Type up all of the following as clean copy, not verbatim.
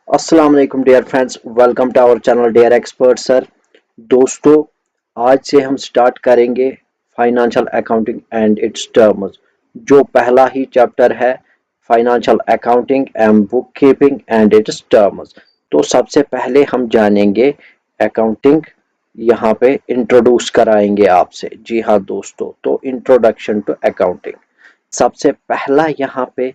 अस्सलाम वालेकुम dear friends, welcome to our channel dear expert sir. दोस्तों, आज से हम स्टार्ट करेंगे financial accounting and its terms. जो पहला ही चैप्टर है financial accounting and book keeping and its terms. तो सबसे पहले हम जानेंगे अकाउंटिंग। यहाँ पे इंट्रोड्यूस कराएंगे आपसे। जी हाँ दोस्तों, तो इंट्रोडक्शन टू अकाउंटिंग सबसे पहला यहाँ पे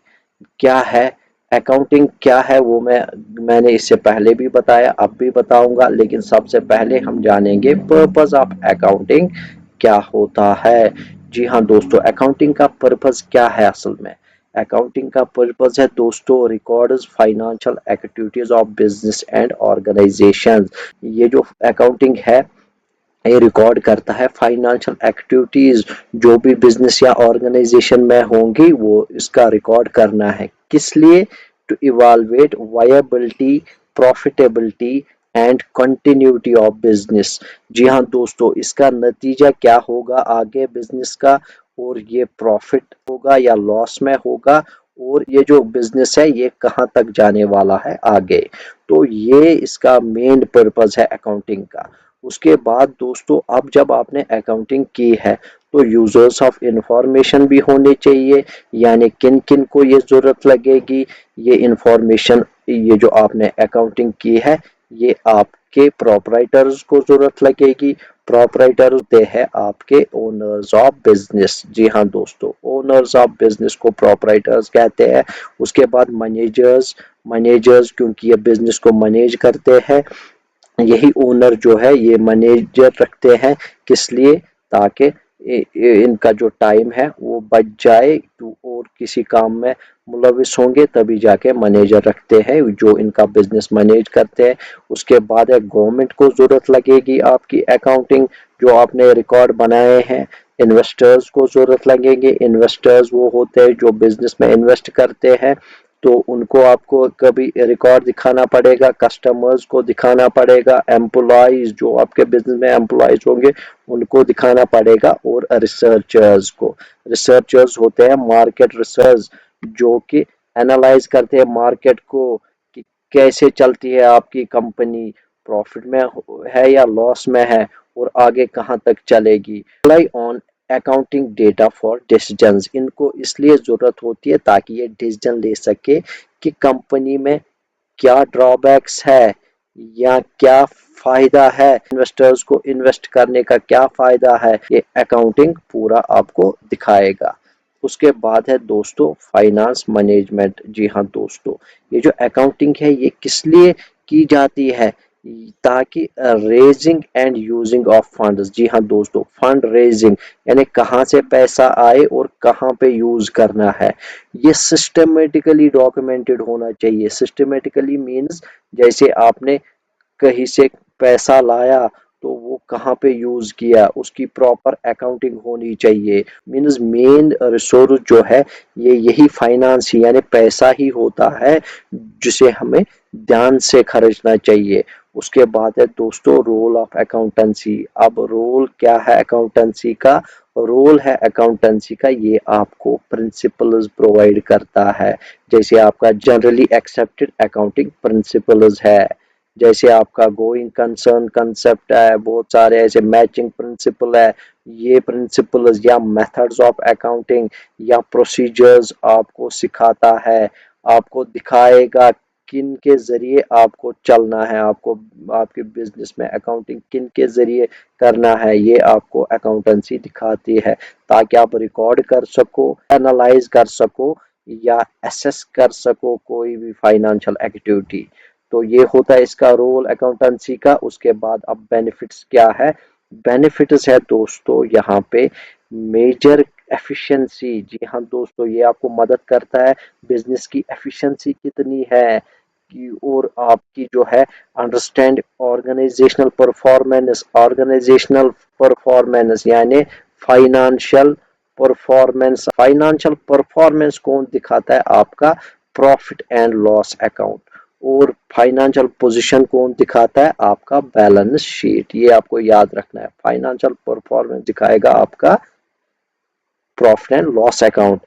क्या है। अकाउंटिंग क्या है वो मैंने इससे पहले भी बताया, अब भी बताऊंगा, लेकिन सबसे पहले हम जानेंगे पर्पस ऑफ अकाउंटिंग क्या होता है। जी हाँ दोस्तों, अकाउंटिंग का पर्पस क्या है असल में। अकाउंटिंग का पर्पस है दोस्तों records financial activities of business and organisation. ये जो अकाउंटिंग है ये रिकॉर्ड करता है फाइनेंशियल एक्टिविटीज जो भी बिजनेस या ऑर्गेनाइजेशन में होंगी, वो इसका रिकॉर्ड करना है। किस लिए? To evaluate viability, profitability and continuity of business. जी हाँ दोस्तों, इसका नतीजा क्या होगा आगे बिजनेस का, और ये प्रॉफिट होगा या लॉस में होगा, और ये जो बिजनेस है ये कहाँ तक जाने वाला है आगे। तो ये इसका मेन पर्पस है अकाउंटिंग का। उसके बाद दोस्तों, अब जब आपने अकाउंटिंग की है तो यूजर्स ऑफ इंफॉर्मेशन भी होने चाहिए। यानी किन किन को ये जरूरत लगेगी, ये इंफॉर्मेशन, ये जो आपने अकाउंटिंग की है ये आपके प्रोपराइटर्स को जरूरत लगेगी। प्रोपराइटर होते हैं आपके ओनर्स ऑफ बिजनेस। जी हाँ दोस्तों, ओनर्स ऑफ बिजनेस को प्रोपराइटर्स कहते हैं। उसके बाद मैनेजर्स, मैनेजर्स क्योंकि ये बिजनेस को मैनेज करते हैं, यही ओनर जो है ये मैनेजर रखते हैं। किस लिए? ताकि इनका जो टाइम है वो बच जाए, तो और किसी काम में मुलविस होंगे तभी जाके मैनेजर रखते हैं जो इनका बिजनेस मैनेज करते हैं। उसके बाद है गवर्नमेंट को जरूरत लगेगी आपकी अकाउंटिंग जो आपने रिकॉर्ड बनाए हैं। इन्वेस्टर्स को जरूरत लगेंगे। इन्वेस्टर्स वो होते हैं जो बिजनेस में इन्वेस्ट करते हैं, तो उनको आपको कभी रिकॉर्ड दिखाना पड़ेगा, कस्टमर्स को दिखाना पड़ेगा, एम्प्लॉयज जो आपके बिजनेस में एम्प्लॉयज होंगे उनको दिखाना पड़ेगा, और रिसर्चर्स को। रिसर्चर्स होते हैं मार्केट रिसर्च जो कि एनालाइज करते हैं मार्केट को कि कैसे चलती है आपकी कंपनी, प्रॉफिट में है या लॉस में है, और आगे कहाँ तक चलेगी। Rely on accounting data for decisions, इनको इसलिए जरूरत होती है ताकि ये डिसीजन ले सके कि कंपनी में क्या ड्रॉबैक्स है या क्या फायदा है, इन्वेस्टर्स को इन्वेस्ट करने का क्या फायदा है, ये अकाउंटिंग पूरा आपको दिखाएगा। उसके बाद है दोस्तों फाइनेंस मैनेजमेंट। जी हाँ दोस्तों, ये जो अकाउंटिंग है ये किस लिए की जाती है, ताकि raising and using of funds. जी हाँ दोस्तों, फंड रेजिंग यानी कहाँ से पैसा आए और कहाँ पे यूज करना है, ये सिस्टमेटिकली डॉक्यूमेंटेड होना चाहिए। सिस्टमेटिकली मीन्स जैसे आपने कहीं से पैसा लाया तो वो कहाँ पे यूज किया, उसकी प्रॉपर अकाउंटिंग होनी चाहिए। मीन्स मेन रिसोर्स जो है ये यही फाइनेंस ही यानी पैसा ही होता है जिसे हमें ध्यान से खर्चना चाहिए। उसके बाद है दोस्तों रोल ऑफ अकाउंटेंसी। अब रोल क्या है अकाउंटेंसी का? रोल है अकाउंटेंसी का ये आपको प्रिंसिपल्स प्रोवाइड करता है। जैसे आपका जनरली एक्सेप्टेड अकाउंटिंग प्रिंसिपल्स है, जैसे आपका गोइंग कंसर्न कंसेप्ट है, बहुत सारे ऐसे मैचिंग प्रिंसिपल है। ये प्रिंसिपल्स या मेथड्स ऑफ अकाउंटिंग या प्रोसीजर्स आपको सिखाता है, आपको दिखाएगा किन के जरिए आपको चलना है, आपको आपके बिजनेस में अकाउंटिंग किन के जरिए करना है, ये आपको अकाउंटेंसी दिखाती है ताकि आप रिकॉर्ड कर सको, एनालाइज कर सको या एसेस कर सको कोई भी फाइनेंशियल एक्टिविटी। तो ये होता है इसका रोल अकाउंटेंसी का। उसके बाद अब बेनिफिट्स क्या है? बेनिफिट्स है दोस्तों यहाँ पे मेजर एफिशिएंसी। जी हाँ दोस्तों, ये आपको मदद करता है बिजनेस की एफिशिएंसी कितनी है कि, और आपकी जो है अंडरस्टैंड ऑर्गेनाइजेशनल परफॉर्मेंस यानी फाइनेंशियल परफॉर्मेंस। फाइनेंशियल परफॉर्मेंस कौन दिखाता है? आपका प्रॉफिट एंड लॉस अकाउंट। और फाइनेंशियल पोजीशन कौन दिखाता है? आपका बैलेंस शीट। ये आपको याद रखना है, फाइनेंशियल परफॉर्मेंस दिखाएगा आपका profit and loss account.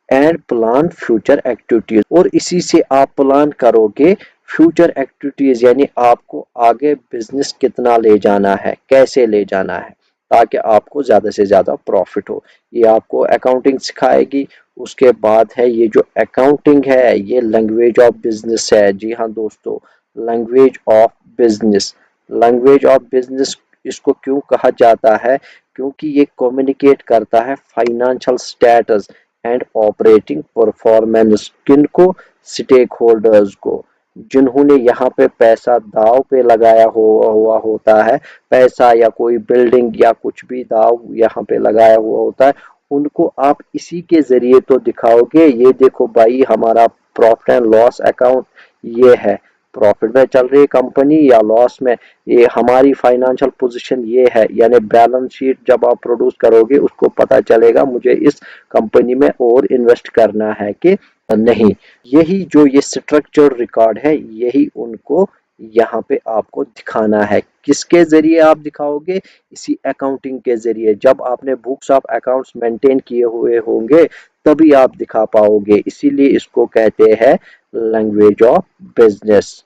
And plan future activities, और इसी से आप प्लान करोगे फ्यूचर एक्टिविटीज यानी आपको आगे बिजनेस कितना ले जाना है, कैसे ले जाना है ताकि आपको ज़्यादा से ज़्यादा प्रॉफिट हो, ये आपको अकाउंटिंग सिखाएगी। उसके बाद है ये जो अकाउंटिंग है ये लैंग्वेज ऑफ बिजनेस है। जी हाँ दोस्तों, language of business. Language of business इसको क्यों कहा जाता है? क्योंकि ये कम्युनिकेट करता है financial status and operating performance. किनको? स्टेक होल्डर्स को, जिन्होंने यहाँ पे पैसा दाव पे लगाया हुआ होता है, पैसा या कोई बिल्डिंग या कुछ भी दाव यहाँ पे लगाया हुआ होता है, उनको आप इसी के जरिए तो दिखाओगे, ये देखो भाई हमारा प्रॉफिट एंड लॉस अकाउंट ये है, प्रॉफिट में चल रही है कंपनी या लॉस में, ये हमारी फाइनेंशियल पोजीशन ये है। यानी बैलेंस शीट जब आप प्रोड्यूस करोगे उसको पता चलेगा मुझे इस कंपनी में और इन्वेस्ट करना है कि नहीं। यही जो ये स्ट्रक्चर रिकॉर्ड है यही उनको यहाँ पे आपको दिखाना है। किसके जरिए आप दिखाओगे? इसी अकाउंटिंग के जरिए। जब आपने बुक्स ऑफ अकाउंट्स मेंटेन किए हुए होंगे तभी आप दिखा पाओगे, इसीलिए इसको कहते हैं लैंग्वेज ऑफ बिजनेस।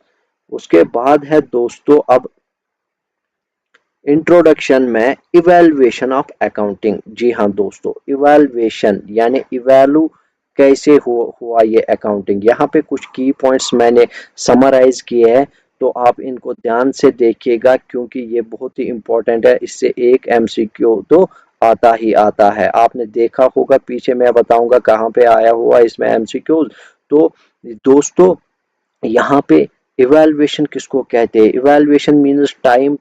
उसके बाद है दोस्तों अब इंट्रोडक्शन में इवैल्यूएशन ऑफ अकाउंटिंग। जी हाँ दोस्तों, इवैल्यूएशन यानी इवैल्यू कैसे हुआ ये अकाउंटिंग। यहाँ पे कुछ की पॉइंट्स मैंने समराइज किए हैं, तो आप इनको ध्यान से देखिएगा क्योंकि ये बहुत ही इंपॉर्टेंट है। इससे एक एमसीक्यू तो आता ही आता है, आपने देखा होगा पीछे, मैं बताऊंगा कहाँ पे आया हुआ इसमें एमसीक्यू। तो दोस्तों यहाँ पे इवैल्यूएशन किसको कहते हैं? Evaluation means time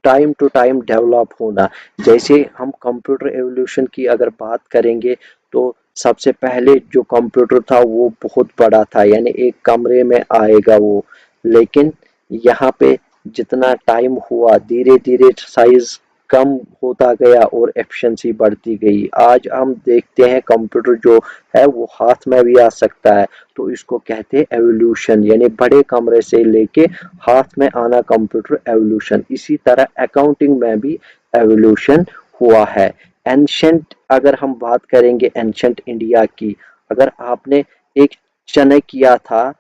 time to time develop होना। जैसे हम कंप्यूटर एवोल्यूशन की अगर बात करेंगे तो सबसे पहले जो कंप्यूटर था वो बहुत बड़ा था, यानी एक कमरे में आएगा वो, लेकिन यहाँ पे जितना टाइम हुआ धीरे धीरे साइज कम होता गया और एफिशिएंसी बढ़ती गई। आज हम देखते हैं कंप्यूटर जो है वो हाथ में भी आ सकता है, तो इसको कहते हैं एवोल्यूशन, यानी बड़े कमरे से लेके हाथ में आना कंप्यूटर एवोल्यूशन। इसी तरह अकाउंटिंग में भी एवोल्यूशन हुआ है। एंशंट अगर हम बात करेंगे एंशंट इंडिया की, अगर आपने एक चाणक्य था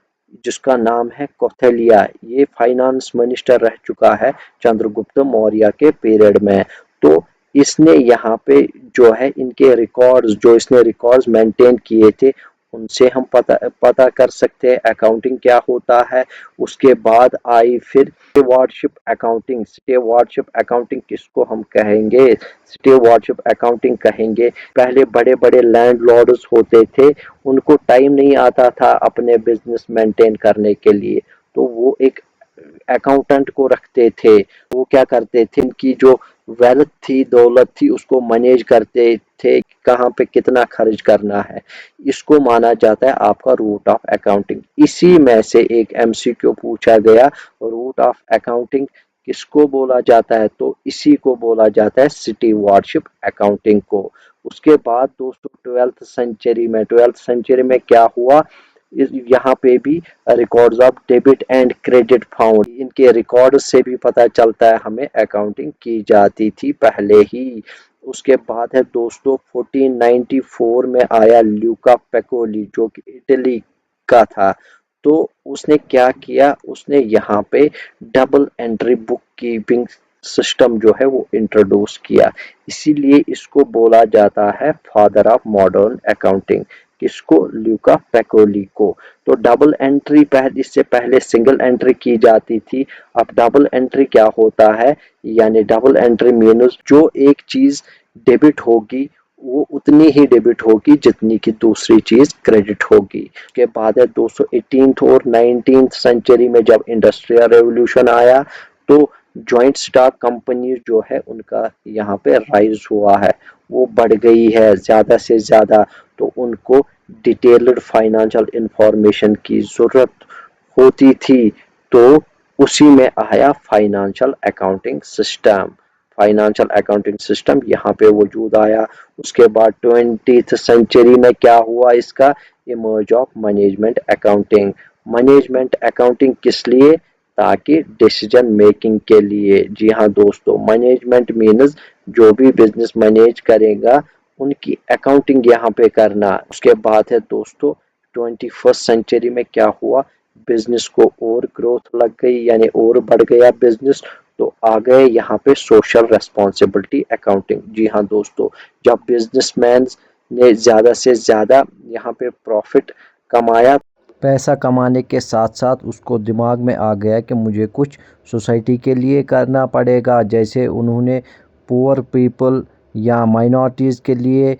जिसका नाम है कौटिल्य, ये फाइनेंस मिनिस्टर रह चुका है चंद्रगुप्त मौर्य के पीरियड में। तो इसने यहाँ पे जो है इनके रिकॉर्ड्स, जो इसने रिकॉर्ड्स मेंटेन किए थे उनसे हम पता पता कर सकते हैं अकाउंटिंग क्या होता है। उसके बाद आई फिर स्टीवर्डशिप अकाउंटिंग। स्टीवर्डशिप अकाउंटिंग किसको हम कहेंगे? स्टीवर्डशिप अकाउंटिंग कहेंगे पहले बड़े बड़े लैंडलॉर्ड्स होते थे, उनको टाइम नहीं आता था अपने बिजनेस मेंटेन करने के लिए, तो वो एक अकाउंटेंट को रखते थे। वो क्या करते थे, इनकी जो वेल्थ थी, दौलत थी, उसको मैनेज करते थे, कहाँ पे कितना खर्च करना है। इसको माना जाता है आपका रूट ऑफ अकाउंटिंग। इसी में से एक एमसीक्यू पूछा गया, रूट ऑफ अकाउंटिंग किसको बोला जाता है? तो इसी को बोला जाता है स्टीवर्डशिप अकाउंटिंग को। उसके बाद दोस्तों ट्वेल्थ सेंचुरी में क्या हुआ? यहाँ पे भी records of debit and credit found. इनके रिकॉर्ड से भी पता चलता है हमें अकाउंटिंग की जाती थी पहले ही। उसके बाद है दोस्तों 1494 में आया ल्यूका पैकोली जो कि इटली का था। तो उसने क्या किया, उसने यहाँ पे double entry book keeping system जो है वो इंट्रोड्यूस किया, इसीलिए इसको बोला जाता है फादर ऑफ मॉडर्न अकाउंटिंग। किसको? ल्यूका पैकोली को। तो डबल एंट्री पहले, इससे पहले सिंगल एंट्री की जाती थी, अब डबल एंट्री क्या होता है? यानी डबल एंट्री मीन्स जो एक चीज डेबिट होगी वो उतनी ही डेबिट होगी जितनी की दूसरी चीज क्रेडिट होगी। उसके बाद है दोस्तों 18th और 19th सेंचुरी में जब इंडस्ट्रियल रेवोल्यूशन आया तो जॉइंट स्टॉक कंपनी जो है उनका यहाँ पे राइज हुआ है, वो बढ़ गई है ज्यादा से ज्यादा, तो उनको डिटेल्ड फाइनेंशियल इंफॉर्मेशन की जरूरत होती थी। तो उसी में आया financial accounting system. Financial accounting system यहाँ पे वजूद आया। उसके बाद 20th सेंचुरी में क्या हुआ? इसका emerge of management accounting. Management accounting किस लिए? ताकि डिसीजन मेकिंग के लिए। जी हाँ दोस्तों, मैनेजमेंट मीन्स जो भी बिजनेस मैनेज करेगा उनकी अकाउंटिंग यहाँ पे करना। उसके बाद है दोस्तों 21st सेंचुरी में क्या हुआ? बिजनेस को और ग्रोथ लग गई यानी और बढ़ गया बिजनेस, तो आ गए यहाँ पे सोशल रेस्पॉन्सिबिलिटी अकाउंटिंग। जी हाँ दोस्तों, जब बिजनेसमैन ने ज़्यादा से ज़्यादा यहाँ पे प्रॉफिट कमाया, पैसा कमाने के साथ साथ उसको दिमाग में आ गया कि मुझे कुछ सोसाइटी के लिए करना पड़ेगा। जैसे उन्होंने पुअर पीपल या माइनॉरिटीज़ के लिए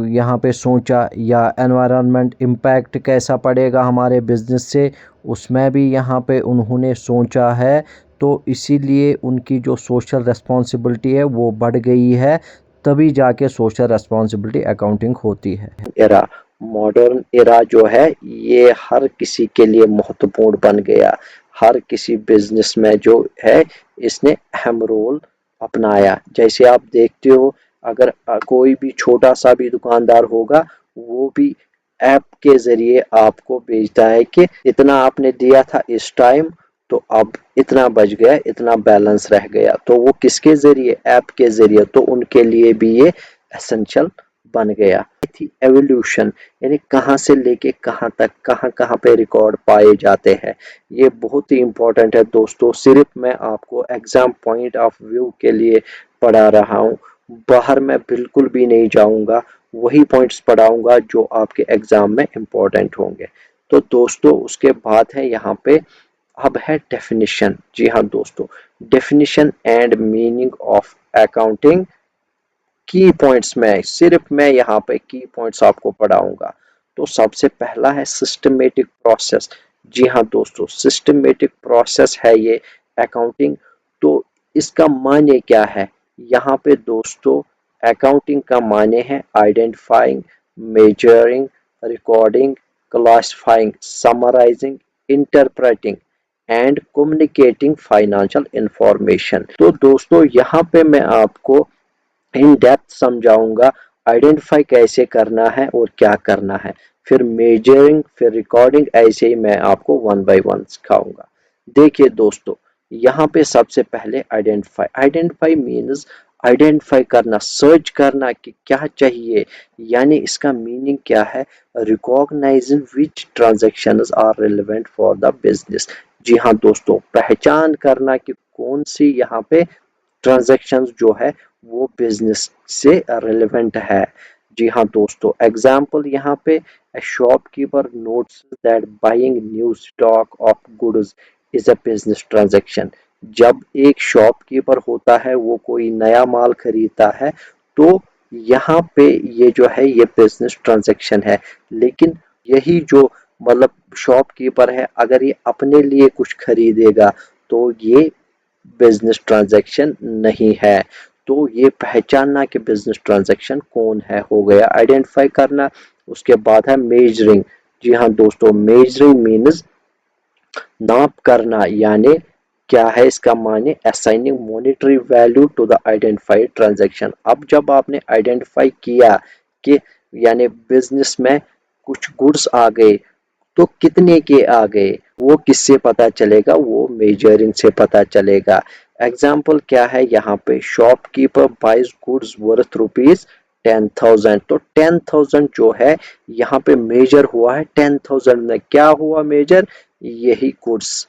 यहाँ पे सोचा, या एनवायरनमेंट इम्पैक्ट कैसा पड़ेगा हमारे बिजनेस से, उसमें भी यहाँ पे उन्होंने सोचा है। तो इसीलिए उनकी जो सोशल रिस्पॉन्सिबिलिटी है वो बढ़ गई है, तभी जाके सोशल रिस्पॉन्सिबिलिटी अकाउंटिंग होती है। एरा, मॉडर्न एरा जो है ये हर किसी के लिए महत्वपूर्ण बन गया। हर किसी बिजनेस में जो है इसने अहम रोल अपनाया। जैसे आप देखते हो, अगर कोई भी छोटा सा भी दुकानदार होगा, वो भी ऐप के जरिए आपको भेजता है कि इतना आपने दिया था इस टाइम, तो अब इतना बच गया, इतना बैलेंस रह गया। तो वो किसके जरिए? ऐप के जरिए। तो उनके लिए भी ये एसेंशियल बन गया। थी एवोल्यूशन, यानी कहाँ से लेके कहाँ तक, कहाँ कहाँ पे रिकॉर्ड पाए जाते हैं, ये बहुत ही इंपॉर्टेंट है दोस्तों। सिर्फ मैं आपको एग्जाम पॉइंट ऑफ व्यू के लिए पढ़ा रहा हूँ, बाहर मैं बिल्कुल भी नहीं जाऊंगा, वही पॉइंट्स पढ़ाऊंगा जो आपके एग्जाम में इंपॉर्टेंट होंगे। तो दोस्तों उसके बाद है यहाँ पे, अब है डेफिनेशन। जी हाँ दोस्तों, definition and meaning of accounting. की पॉइंट्स में सिर्फ मैं यहाँ पे की पॉइंट्स आपको पढ़ाऊंगा। तो सबसे पहला है सिस्टमेटिक प्रोसेस। जी हाँ दोस्तों, सिस्टमेटिक प्रोसेस है ये अकाउंटिंग। तो इसका माने क्या है यहाँ पे दोस्तों? अकाउंटिंग का माने है identifying, measuring, recording, classifying, summarising, interpreting and communicating financial information. तो दोस्तों यहाँ पे मैं आपको इन डेप्थ समझाऊंगा आइडेंटिफाई कैसे करना है और क्या करना है, फिर मेजरिंग, फिर रिकॉर्डिंग, ऐसे ही मैं आपको वन बाय वन सिखाऊंगा। देखिए दोस्तों, यहाँ पे सबसे पहले आइडेंटिफाई। आइडेंटिफाई मीन्स आइडेंटिफाई करना, सर्च करना कि क्या चाहिए, यानी इसका मीनिंग क्या है? Recognizing which transactions are relevant for the business. जी हाँ दोस्तों, पहचान करना कि कौन सी यहाँ पे ट्रांजैक्शंस जो है वो बिजनेस से रिलेवेंट है। जी हाँ दोस्तों, एग्जाम्पल यहाँ पे, shopkeeper notes that buying new stock of goods is a business transaction. जब एक शॉपकीपर होता है वो कोई नया माल खरीदता है, तो यहाँ पे ये जो है ये बिजनेस ट्रांजैक्शन है। लेकिन यही जो मतलब शॉपकीपर है, अगर ये अपने लिए कुछ खरीदेगा तो ये बिजनेस ट्रांजैक्शन नहीं है। तो ये पहचानना कि बिजनेस ट्रांजैक्शन कौन है हो गया आइडेंटिफाई करना। उसके बाद है मेजरिंग। जी हाँ दोस्तों, मेजरिंग मीन्स नाप करना, यानी क्या है इसका माने? Assigning monetary value to the identified transaction. अब जब आपने आइडेंटिफाई किया कि यानी बिजनेस में कुछ गुड्स आ गए, तो कितने के आ गए वो किससे पता चलेगा? वो मेजरिंग से पता चलेगा। एग्जाम्पल क्या है यहाँ पे? Shopkeeper buys goods worth rupees 10,000। तो 10,000 जो है यहाँ पे मेजर हुआ है 10,000 में। क्या हुआ मेजर? यही गुड्स।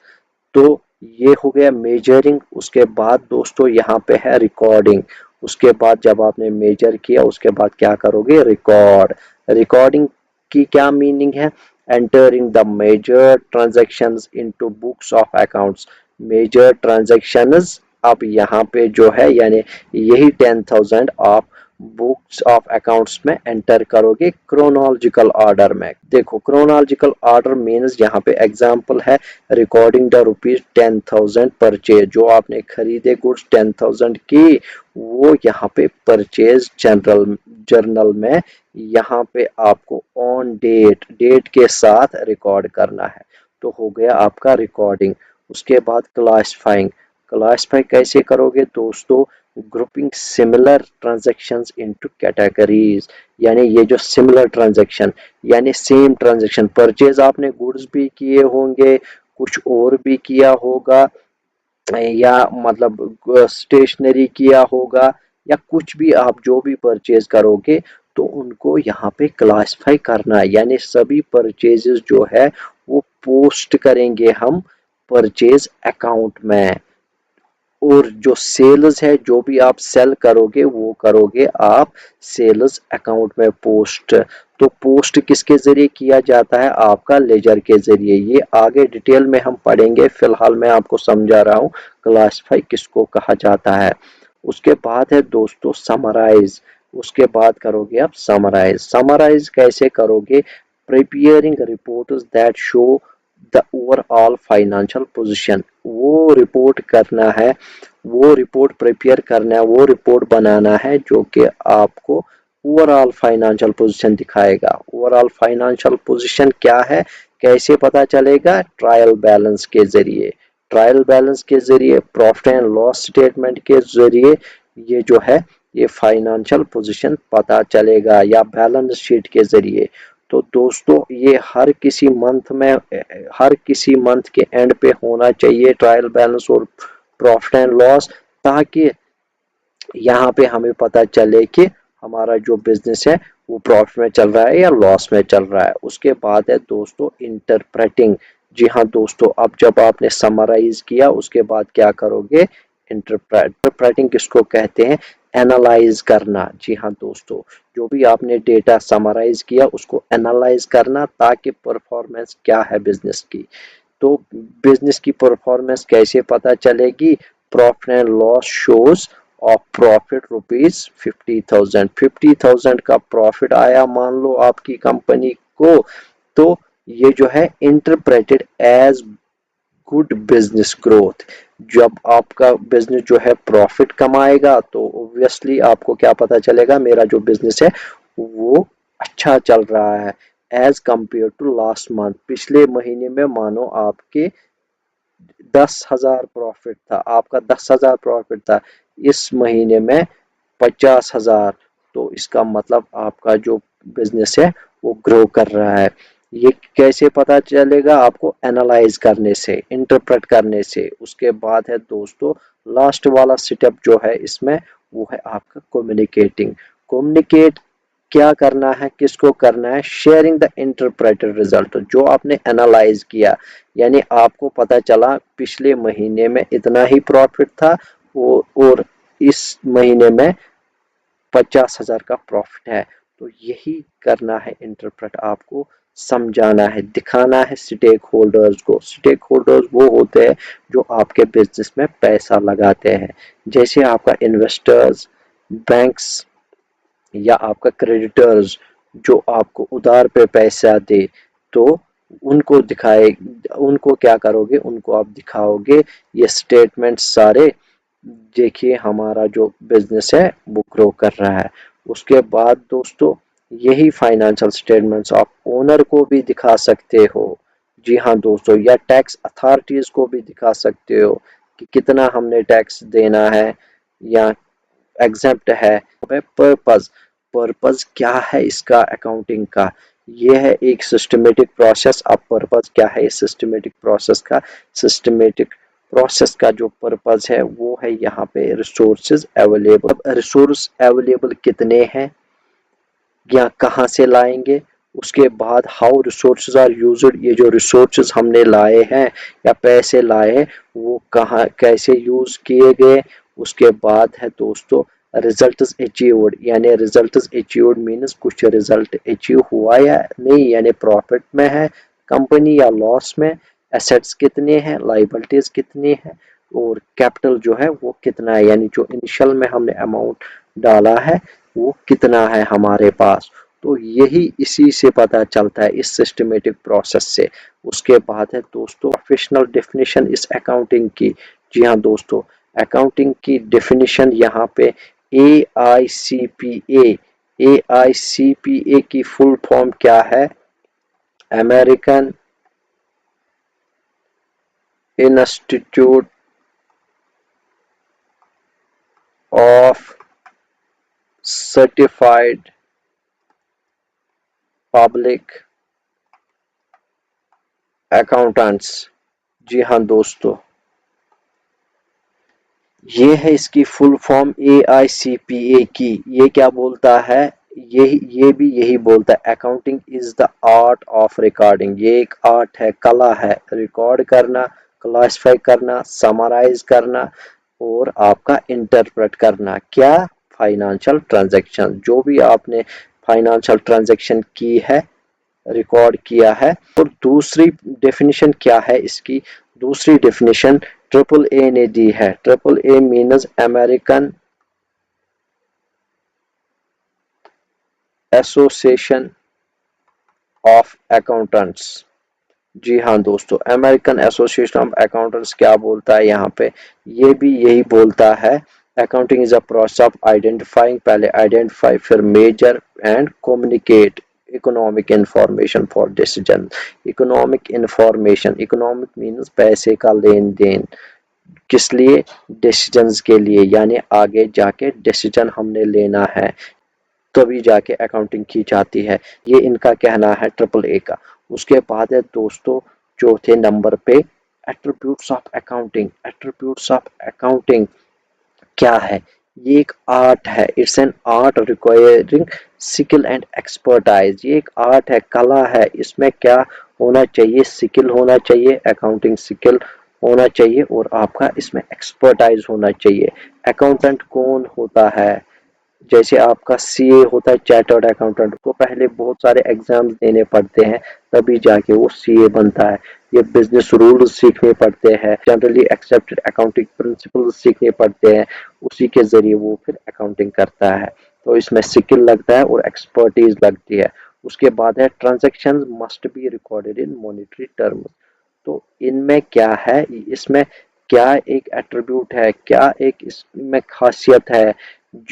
तो ये हो गया मेजरिंग। उसके बाद दोस्तों यहाँ पे है रिकॉर्डिंग। उसके बाद जब आपने मेजर किया उसके बाद क्या करोगे? रिकॉर्ड। रिकॉर्डिंग की क्या मीनिंग है? Entering the major transactions into books of accounts. Major transactions अब यहाँ पे जो है यानी यही 10,000 आप बुक्स ऑफ अकाउंट्स में एंटर करोगे क्रोनोलॉजिकल ऑर्डर में। देखो क्रोनोलॉजिकल ऑर्डर मीन्स यहाँ पे एग्जांपल है रिकॉर्डिंग द रुपीज 10,000 परचेज। जो आपने खरीदे गुड्स 10,000 की, वो यहाँ पे परचेज जर्नल में यहाँ पे आपको ऑन डेट, डेट के साथ रिकॉर्ड करना है। तो हो गया आपका रिकॉर्डिंग। उसके बाद क्लासिफाइंग। क्लासिफाई कैसे करोगे दोस्तों? Grouping similar transactions into categories. यानी ये जो सिमिलर ट्रांजैक्शन यानी सेम ट्रांजैक्शन, परचेज आपने गुड्स भी किए होंगे, कुछ और भी किया होगा, या मतलब स्टेशनरी किया होगा, या कुछ भी आप जो भी परचेज करोगे तो उनको यहाँ पे क्लासिफाई करना है, यानी सभी परचेजेस जो है वो पोस्ट करेंगे हम परचेज अकाउंट में। और जो सेल्स है, जो भी आप सेल करोगे वो करोगे आप सेल्स अकाउंट में पोस्ट। तो पोस्ट किसके जरिए किया जाता है? आपका लेजर के जरिए। ये आगे डिटेल में हम पढ़ेंगे, फिलहाल मैं आपको समझा रहा हूँ क्लासिफाई किसको कहा जाता है। उसके बाद है दोस्तों समराइज। उसके बाद करोगे आप समराइज। समराइज कैसे करोगे? Preparing reports that show the overall financial position. वो रिपोर्ट करना है, वो रिपोर्ट प्रिपेयर करना है, वो रिपोर्ट बनाना है जो कि आपको ओवरऑल फाइनेंशियल पोजीशन दिखाएगा। ओवरऑल फाइनेंशियल पोजीशन क्या है, कैसे पता चलेगा? ट्रायल बैलेंस के जरिए। ट्रायल बैलेंस के जरिए, प्रॉफिट एंड लॉस स्टेटमेंट के जरिए ये जो है ये फाइनेंशियल पोजीशन पता चलेगा, या बैलेंस शीट के जरिए। तो दोस्तों ये हर किसी मंथ के एंड पे होना चाहिए ट्रायल बैलेंस और प्रॉफिट एंड लॉस, ताकि यहाँ पे हमें पता चले कि हमारा जो बिजनेस है वो प्रॉफिट में चल रहा है या लॉस में चल रहा है। उसके बाद है दोस्तों इंटरप्रेटिंग। जी हाँ दोस्तों, अब जब आपने समराइज किया उसके बाद क्या करोगे? इंटरप्रेटिंग किसको कहते हैं? एनालाइज करना। जी हाँ दोस्तों, जो भी आपने डेटा समराइज किया उसको एनालाइज करना, ताकि परफॉर्मेंस क्या है बिजनेस की। तो बिजनेस की परफॉर्मेंस कैसे पता चलेगी? Profit and loss shows of profit rupees 50,000। 50,000 का प्रॉफिट आया मान लो आपकी कंपनी को, तो ये जो है interpreted as good business growth. जब आपका बिजनेस जो है प्रॉफिट कमाएगा तो ऑब्वियसली आपको क्या पता चलेगा? मेरा जो बिजनेस है वो अच्छा चल रहा है as compare to last month. पिछले महीने में मानो आपके 10,000 प्रॉफिट था, आपका 10,000 प्रॉफिट था, इस महीने में 50,000। तो इसका मतलब आपका जो बिजनेस है वो ग्रो कर रहा है। ये कैसे पता चलेगा? आपको एनालाइज करने से, इंटरप्रेट करने से। उसके बाद है दोस्तों लास्ट वाला स्टेप जो है इसमें, वो है आपका कम्युनिकेटिंग। कम्युनिकेट क्या करना है, किसको करना है? शेयरिंग द इंटरप्रेटेड रिजल्ट, जो आपने एनालाइज किया, यानी आपको पता चला पिछले महीने में इतना ही प्रॉफिट था और इस महीने में 50,000 का प्रॉफिट है। तो यही करना है इंटरप्रेट, आपको समझाना है, दिखाना है स्टेक होल्डर्स को। स्टेक होल्डर्स वो होते हैं जो आपके बिजनेस में पैसा लगाते हैं, जैसे आपका इन्वेस्टर्स, बैंक्स या आपका क्रेडिटर्स जो आपको उधार पे पैसा दे। तो उनको दिखाए, उनको क्या करोगे? उनको आप दिखाओगे ये स्टेटमेंट सारे, देखिए हमारा जो बिजनेस है वो ग्रो कर रहा है। उसके बाद दोस्तों यही फाइनेंशियल स्टेटमेंट्स आप ओनर को भी दिखा सकते हो। जी हाँ दोस्तों, या टैक्स अथॉरिटीज को भी दिखा सकते हो कि कितना हमने टैक्स देना है या एग्जेप्ट है। पर्पस, पर्पस क्या है इसका अकाउंटिंग का? ये है एक सिस्टमेटिक प्रोसेस। अब पर्पस क्या है इस सिस्टमेटिक प्रोसेस का? सिस्टमेटिक प्रोसेस का जो पर्पस है वो है यहाँ पे रिसोर्सेज अवेलेबल। अब रिसोर्स अवेलेबल कितने हैं या कहाँ से लाएंगे? उसके बाद हाउ रिसोर्सेज आर यूज्ड, ये जो रिसोर्सेज हमने लाए हैं या पैसे लाए हैं वो कहाँ कैसे यूज किए गए। उसके बाद है दोस्तों रिजल्ट्स अचीव्ड, यानी रिजल्ट्स अचीव्ड मीन्स कुछ रिजल्ट अचीव हुआ या नहीं, यानी प्रॉफिट में है कंपनी या लॉस में। एसेट्स कितने हैं, लाइबिलिटीज कितनी है, और कैपिटल जो है वो कितना है, यानी जो इनिशियल में हमने अमाउंट डाला है वो कितना है हमारे पास। तो यही इसी से पता चलता है, इस सिस्टमेटिक प्रोसेस से। उसके बाद है दोस्तों प्रोफेशनल डेफिनेशन इस अकाउंटिंग की। जी हाँ दोस्तों, अकाउंटिंग की डेफिनेशन यहाँ पे AICPA। AICPA की फुल फॉर्म क्या है? American Institute of Certified Public Accountants. जी हाँ दोस्तों, ये है इसकी फुल फॉर्म AICPA की। ये क्या बोलता है? ये भी यही बोलता है, accounting is the art of recording. ये एक आर्ट है, कला है, रिकॉर्ड करना, क्लासिफाई करना, समराइज करना और आपका इंटरप्रेट करना। क्या? फाइनेंशियल ट्रांजैक्शन, जो भी आपने फाइनेंशियल ट्रांजैक्शन की है, रिकॉर्ड किया है। और दूसरी डेफिनेशन क्या है इसकी? दूसरी डेफिनेशन ट्रिपल ए ने दी है। Triple A means American Association of Accountants. जी हाँ दोस्तों, अमेरिकन एसोसिएशन ऑफ अकाउंटेंट्स क्या बोलता है यहाँ पे? ये भी यही बोलता है, accounting is a process of identifying, पहले आइडेंटिफाई फिर measure and communicate economic information for decision. Economic information, economic means पैसे का लेन देन, किस लिए? डिसीजंस के लिए, यानी आगे जाके डिसीजन हमने लेना है तभी जाके अकाउंटिंग की जाती है। ये इनका कहना है ट्रिपल ए का। उसके बाद है दोस्तों चौथे नंबर पे attributes of accounting. Attributes of accounting क्या है? ये एक आर्ट है, it's an art requiring skill and expertise. ये एक आर्ट है, कला है। इसमें क्या होना चाहिए? स्किल होना चाहिए, अकाउंटिंग स्किल होना चाहिए और आपका इसमें एक्सपर्टाइज होना चाहिए। अकाउंटेंट कौन होता है? जैसे आपका सीए होता है, चार्टर्ड अकाउंटेंट को पहले बहुत सारे एग्जाम्स देने पड़ते हैं तभी जाके वो सीए बनता है। ये बिजनेस रूल्स सीखने पड़ते हैं, जनरली एक्सेप्टेड अकाउंटिंग प्रिंसिपल्स सीखने पड़ते हैं, उसी के जरिए वो फिर अकाउंटिंग करता है। तो इसमें स्किल लगता है और एक्सपर्टीज लगती है। उसके बाद है transaction must be recorded in monetary terms. तो इनमें क्या है, इसमें क्या एक एट्रीब्यूट है, क्या एक इसमें खासियत है?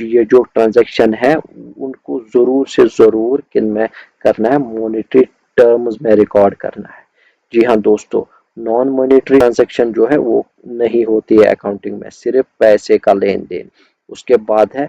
ये जो ट्रांजैक्शन है उनको जरूर से जरूर किन में करना है? मॉनेटरी टर्म्स में रिकॉर्ड करना है। जी हाँ दोस्तों, नॉन मॉनेटरी ट्रांजैक्शन जो है वो नहीं होती है अकाउंटिंग में, सिर्फ पैसे का लेन देन। उसके बाद है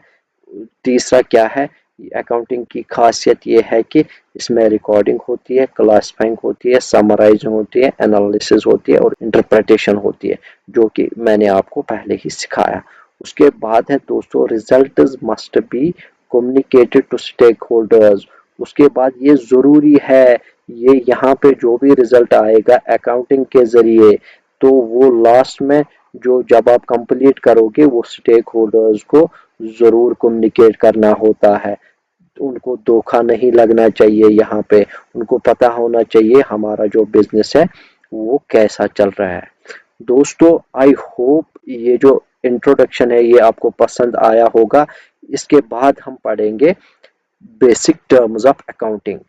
तीसरा क्या है? अकाउंटिंग की खासियत ये है कि इसमें रिकॉर्डिंग होती है, क्लासिफाइंग होती है, समराइजिंग होती है, एनालिसिस होती है और इंटरप्रिटेशन होती है, जो कि मैंने आपको पहले ही सिखाया। उसके बाद है दोस्तों result must be communicated to stake holders. उसके बाद ये जरूरी है, ये यहाँ पे जो भी रिजल्ट आएगा अकाउंटिंग के जरिए, तो वो लास्ट में जो जब आप कंप्लीट करोगे वो स्टेक होल्डर्स को जरूर कम्युनिकेट करना होता है। उनको धोखा नहीं लगना चाहिए, यहाँ पे उनको पता होना चाहिए हमारा जो बिजनेस है वो कैसा चल रहा है। दोस्तों आई होप ये जो इंट्रोडक्शन है ये आपको पसंद आया होगा। इसके बाद हम पढ़ेंगे बेसिक टर्म्स ऑफ अकाउंटिंग।